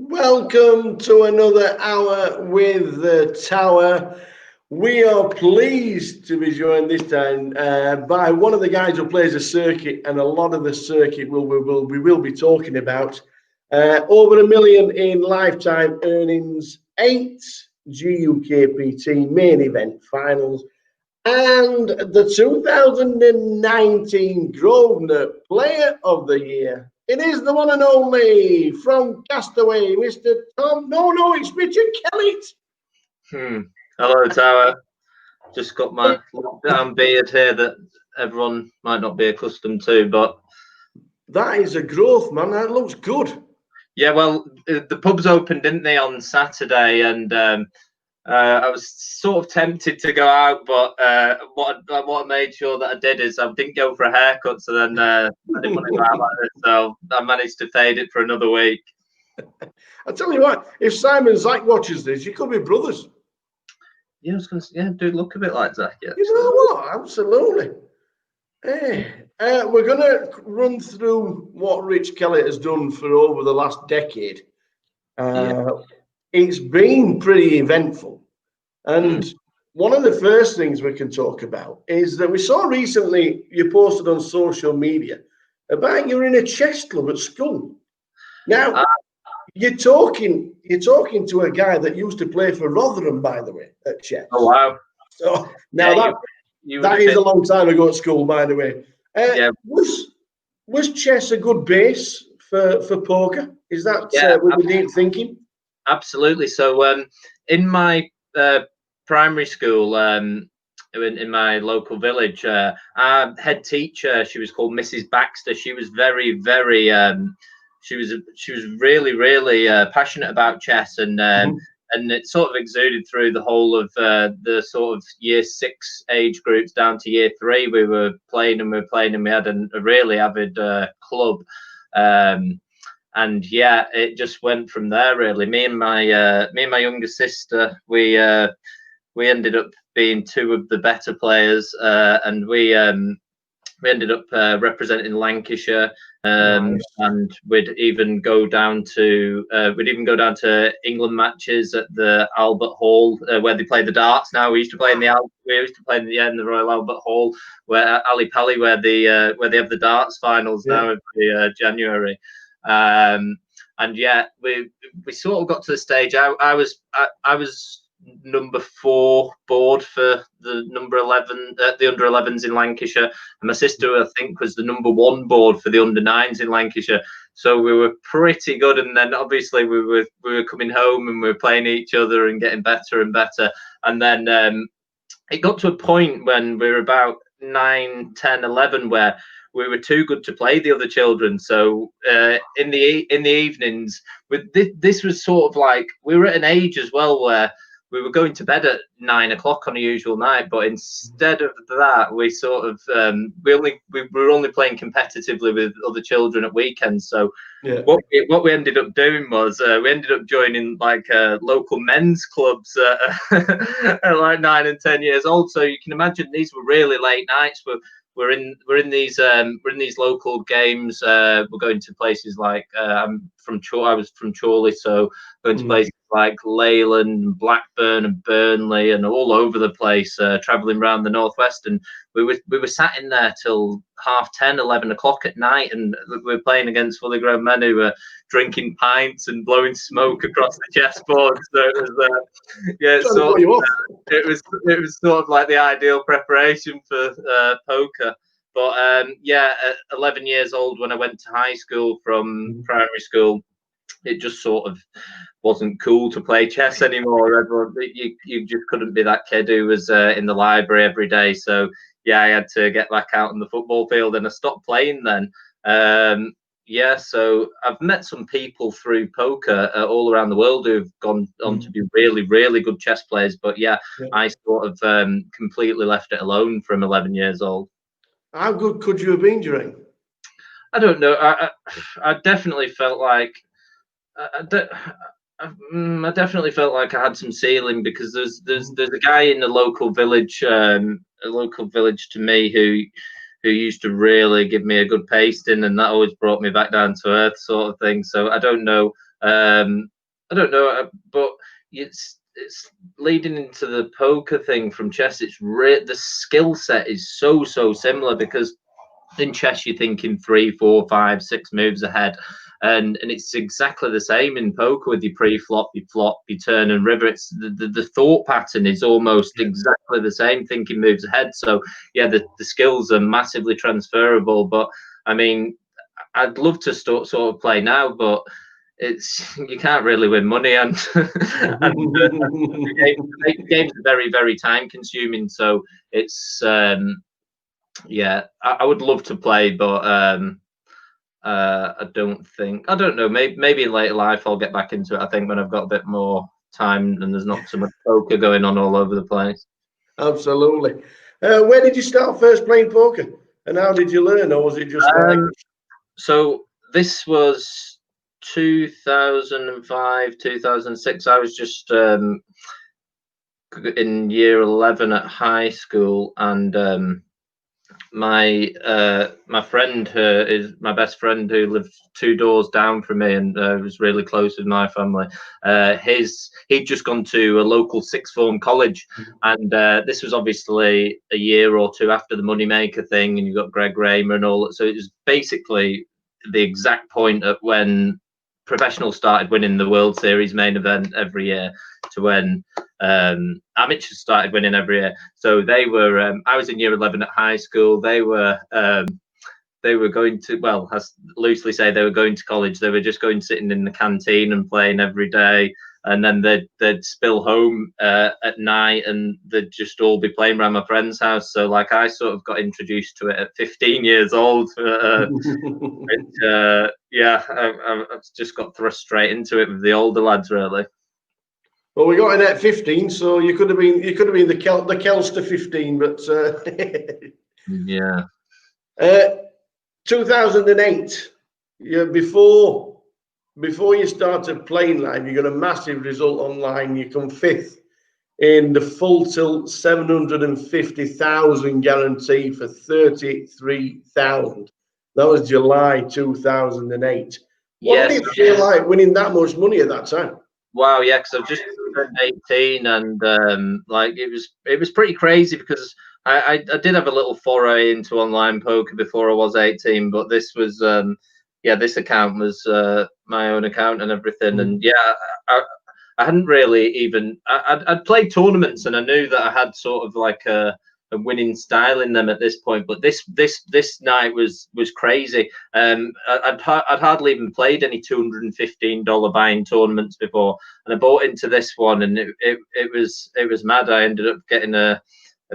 Welcome to another hour with the Tower. We are pleased to be joined this time by one of the guys who plays a circuit, and a lot of the circuit we will be talking about. Over $1 million in lifetime earnings, 8 GUKPT main event finals, and the 2019 Grosvenor Player of the Year. It is the one and only from Castaway, Mr. Tom. No, it's Richard Kellett. Hello, Tower. Just got my lockdown beard here that everyone might not be accustomed to, but that is a growth, man. That looks good. Yeah, well, the pubs opened, didn't they, on Saturday, and I was sort of tempted to go out, but what I made sure that I did is I didn't go for a haircut, so then I didn't want to go out like this, so I managed to fade it for another week. I tell you what, if Simon Zach watches this, you could be brothers. Yeah, I was going to do look a bit like Zach. Yeah, you know what? Absolutely. Hey, we're going to run through what Rich Kellett has done for over the last decade. It's been pretty eventful. And one of the first things we can talk about is that we saw recently you posted on social media about you're in a chess club at school. Now, you're talking to a guy that used to play for Rotherham, by the way, at chess. Oh, wow. So now that is a long time ago at school, by the way. Was chess a good base for poker? Is that with the deep thinking? Absolutely. So in my primary school, in my local village, our head teacher, she was called Mrs. Baxter. She was very, very she was really, really passionate about chess, and it sort of exuded through the whole of the sort of year 6 age groups down to year 3. We were playing, and we had a really avid club. And yeah, it just went from there, really. Me and my younger sister, we ended up being 2 of the better players, and we ended up representing Lancashire, nice. And we'd even go down to England matches at the Albert Hall, where they play the darts. Now we used to play in the Royal Albert Hall, where Ali Pali, where they have the darts finals now every January. And yeah, we sort of got to the stage. I was number 4 board for the number 11, the under 11s in Lancashire, and my sister, I think, was the number 1 board for the under 9s in Lancashire. So we were pretty good. And then obviously we were coming home and we were playing each other and getting better and better. And then it got to a point when we were about 9, 10, 11 where we were too good to play the other children. So in the evenings, this was sort of like, we were at an age as well where we were going to bed at 9 o'clock on a usual night, but instead of that, we sort of we were only playing competitively with other children at weekends. So what we ended up doing was we ended up joining like local men's clubs at like 9 and 10 years old. So you can imagine these were really late nights. We're in these local games. We're going to places like I was from Chorley, so going to places like Leyland, Blackburn, and Burnley, and all over the place, travelling around the northwest. And we were sat in there till 10:30, 11 o'clock at night, and we were playing against fully grown men who were drinking pints and blowing smoke across the chessboard. So it was it was sort of like the ideal preparation for poker. But at 11 years old, when I went to high school from primary school, it just sort of wasn't cool to play chess anymore. Everyone, you just couldn't be that kid who was in the library every day. So yeah, I had to get back out on the football field, and I stopped playing then. So I've met some people through poker all around the world who've gone on to be really, really good chess players. But I sort of completely left it alone from 11 years old. How good could you have been, During? I don't know. I definitely felt like I definitely felt like I had some ceiling, because there's a guy in the local village to me who used to really give me a good pasting, and that always brought me back down to earth, sort of thing. So I don't know I don't know, but it's leading into the poker thing from chess. The skill set is so similar, because in chess you're thinking 3, 4, 5, 6 moves ahead, and it's exactly the same in poker with your pre-flop, your flop, your turn and river. It's the thought pattern is almost exactly the same, thinking moves ahead. So yeah, the skills are massively transferable. But I mean, I'd love to sort of play now, but you can't really win money, and the games are very time consuming. So it's yeah, I would love to play, but I don't know. Maybe in later life I'll get back into it. I think when I've got a bit more time and there's not so much poker going on all over the place. Absolutely. Where did you start first playing poker, and how did you learn, or was it just like? So this was 2005, 2006. I was just in year 11 at high school, and my friend is my best friend, who lived 2 doors down from me and was really close with my family. He'd just gone to a local sixth form college, and this was obviously a year or two after the Moneymaker thing, and you got Greg Raymer and all that. So it was basically the exact point at when professionals started winning the World Series main event every year, to when amateurs started winning every year. So they were. I was in year 11 at high school. They were going to, well, as loosely say, they were going to college. They were just going, sitting in the canteen and playing every day, and then they'd spill home at night, and they'd just all be playing around my friend's house. So like, I sort of got introduced to it at 15 years old. Yeah, I've just got thrust straight into it with the older lads, really. Well, we got in at 15, so you could have been the Kelster 15, but yeah. 2008, before you started playing live, you got a massive result online. You come 5th in the full tilt 750,000 guarantee for 33,000. That was July 2008. What did it feel like winning that much money at that time? Wow, yeah, because I've just turned 18, and like, it was pretty crazy, because I did have a little foray into online poker before I was 18, but this was this account was my own account and everything. And yeah, I hadn't really even I'd played tournaments, and I knew that I had sort of like a winning style in them at this point, but this night was crazy. I'd hardly even played any $215 buy-in tournaments before, and I bought into this one, and it was mad. I ended up getting a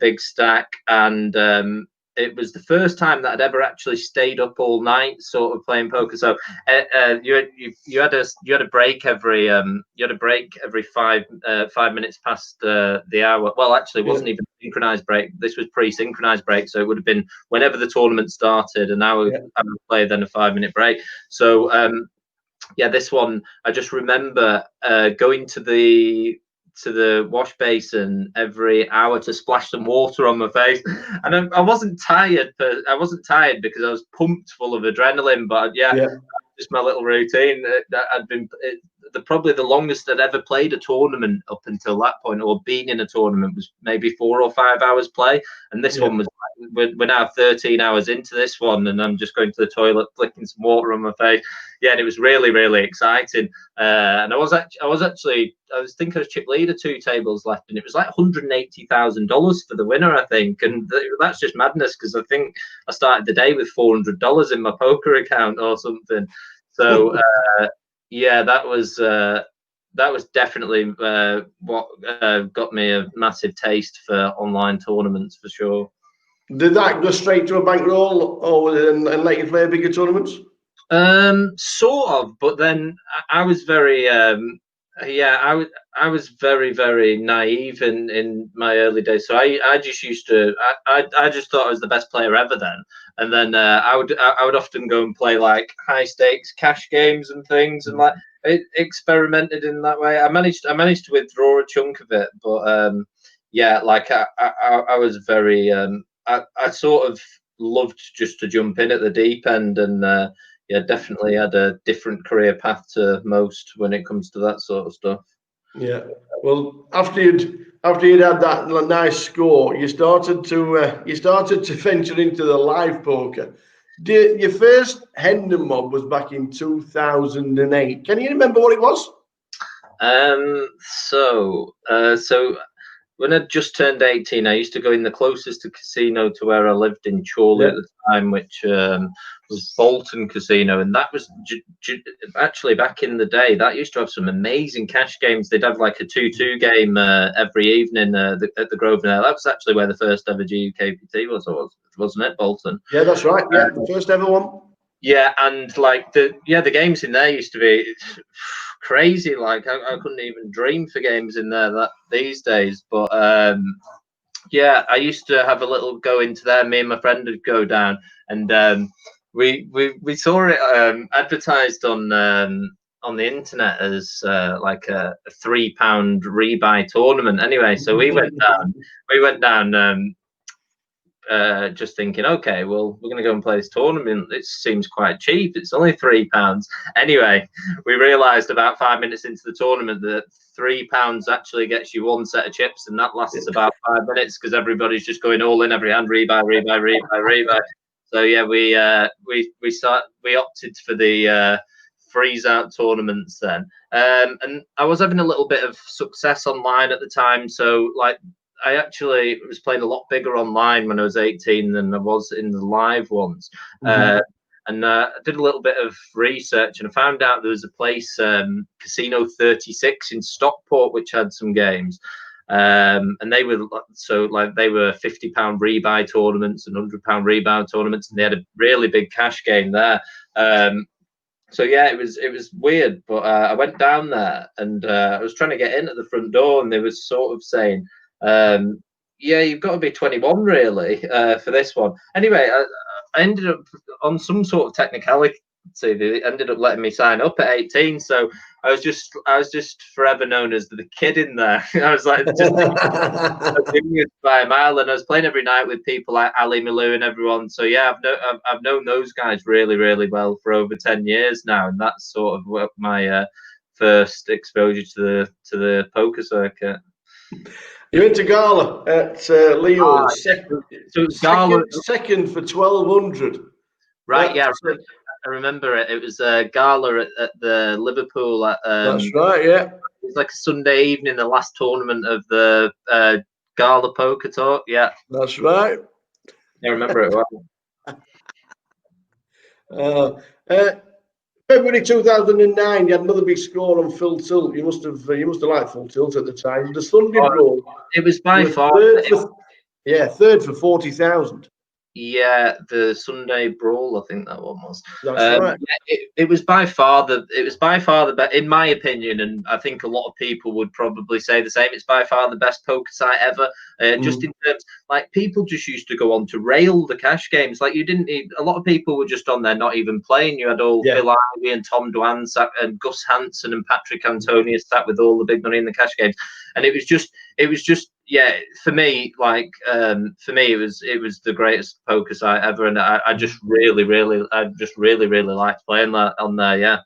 big stack, and it was the first time that I'd ever actually stayed up all night, sort of playing poker. So you had a break every 5 minutes past the hour. Well, actually, it wasn't even a synchronized break. This was pre-synchronized break, so it would have been whenever the tournament started, an hour I would play, then a 5-minute break. So yeah, this one, I just remember going to the wash basin every hour to splash some water on my face, and I wasn't tired, but I wasn't tired because I was pumped full of adrenaline. But just my little routine. I'd been probably the longest I'd ever played a tournament up until that point, or been in a tournament, was maybe 4 or 5 hours play, and this one was, we're now 13 hours into this one, and I'm just going to the toilet, flicking some water on my face. Yeah, and it was really exciting. And I was thinking I was chip leader 2 tables left, and it was like $180,000 for the winner, I think. And that's just madness, because I think I started the day with $400 in my poker account or something. So yeah, that was definitely what got me a massive taste for online tournaments, for sure. Did that go straight to a bankroll, or and let you play bigger tournaments? Sort of, but then I was very I was very naive in my early days. So I just used to I just thought I was the best player ever then, and then I would often go and play like high stakes cash games and things, and like experimented in that way. I managed to withdraw a chunk of it, but yeah, like I was very I sort of loved just to jump in at the deep end, and yeah, definitely had a different career path to most when it comes to that sort of stuff. Yeah. Well, after you'd had that nice score, you started to venture into the live poker. Your first Hendon mob was back in 2008. Can you remember what it was? So when I just turned 18, I used to go in the closest to casino to where I lived in Chorley at the time, which was Bolton Casino, and that was actually back in the day. That used to have some amazing cash games. They'd have like a 2-2 game every evening at the Grosvenor. That was actually where the first ever GUKPT was, wasn't it, Bolton? Yeah, that's right. Yeah, the first ever one. Yeah, and like the games in there used to be crazy. Like I couldn't even dream for games in there these days. But yeah, I used to have a little go into there. Me and my friend would go down, and we saw it advertised on the internet as like a £3 rebuy tournament. Anyway, so we went down. Just thinking, okay, well, we're going to go and play this tournament. It seems quite cheap. It's only £3. Anyway, we realised about 5 minutes into the tournament that £3 actually gets you one set of chips, and that lasts about 5 minutes because everybody's just going all in, every hand, rebuy. So yeah, we opted for the freeze out tournaments then, and I was having a little bit of success online at the time. So like, I actually was playing a lot bigger online when I was 18 than I was in the live ones. And I did a little bit of research, and I found out there was a place, Casino 36 in Stockport, which had some games. And they were they were £50 rebuy tournaments and £100 rebuy tournaments, and they had a really big cash game there. So yeah, it was weird, but I went down there, and I was trying to get in at the front door, and they were sort of saying, yeah, you've got to be 21 really for this one. Anyway, I ended up on some sort of technicality. They ended up letting me sign up at 18, so I was just forever known as the kid in there. I was like just by a mile, and I was playing every night with people like Ali Milou and everyone. So yeah, I've known those guys really, really well for over 10 years now, and that's sort of what my first exposure to the poker circuit. You went to Gala at Leo's. So Gala second for 1200. Right, yeah, I remember it. It was Gala at the Liverpool. That's right, yeah. It was like a Sunday evening, the last tournament of the Gala Poker Tour. Yeah, that's right. I remember it well. February 2009, you had another big score on Full Tilt. You must have liked Full Tilt at the time. The Sunday Brawl. It was by far. Third for 40,000. Yeah, the Sunday Brawl, I think that one was. That's right. Yeah, it was by far the best, in my opinion, and I think a lot of people would probably say the same. It's by far the best poker site ever. Just in terms, like, people just used to go on to rail the cash games. Like, you didn't need, a lot of people were just on there not even playing. You had all Phil Ivey and Tom Dwan sat, and Gus Hansen and Patrick Antonius sat with all the big money in the cash games, and it was just yeah, for me, like, it was the greatest poker site ever, and I just really liked playing that on there. Yeah.